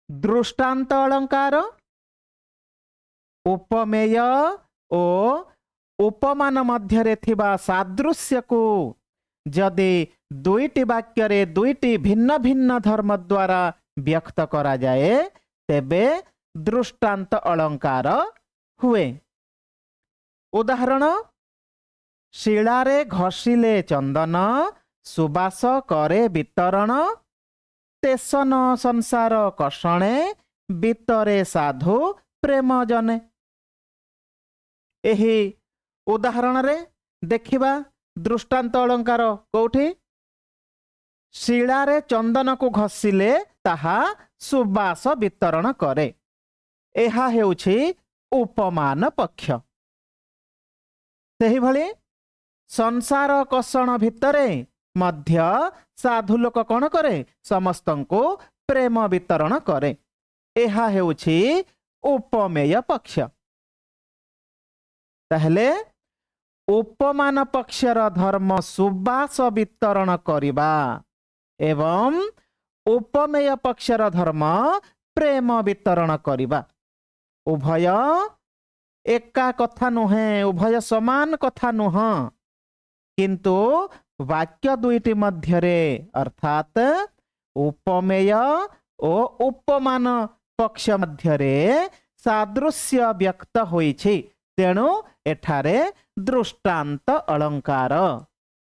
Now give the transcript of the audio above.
दृष्टांत अलंकार उपमेय ओ उपमान मध्यरे थिबा सादृश्य को जदि दुईटी वाक्य रे दुईटी भिन्न भिन्न धर्म द्वारा व्यक्त करा जाए तेबे दृष्टांत अलंकार हुए। उदाहरण शिलारे घषिले चंदन सुबास करे वितरण तेसन संसार कषणे वितरे साधु प्रेम जने। एही उदाहरण रे देखिबा दृष्टांत अलंकार कोठी शिलारे चंदन को घषिले ताहा सुबास वितरण करे। एहा हेउछि उपमान पक्ष। सेही भली संसार कषण भितरे मध्य साधु लोक कौन करे समस्तंको प्रेम वितरण करे। एहा हेउछि उपमेय पक्ष। ताहले उपमान पक्षर धर्म सुबास वितरण करिबा एवं उपमेय पक्षर धर्म प्रेम वितरण करिबा उभय एका कथा नुहे, उभय समान कथा नुह, किंतु वाक्य दुईटी मध्यरे अर्थात उपमेय ओ उपमान पक्ष मध्यरे सादृश्य व्यक्त होइछि। तेणु एठारे दृष्टांत अलंकार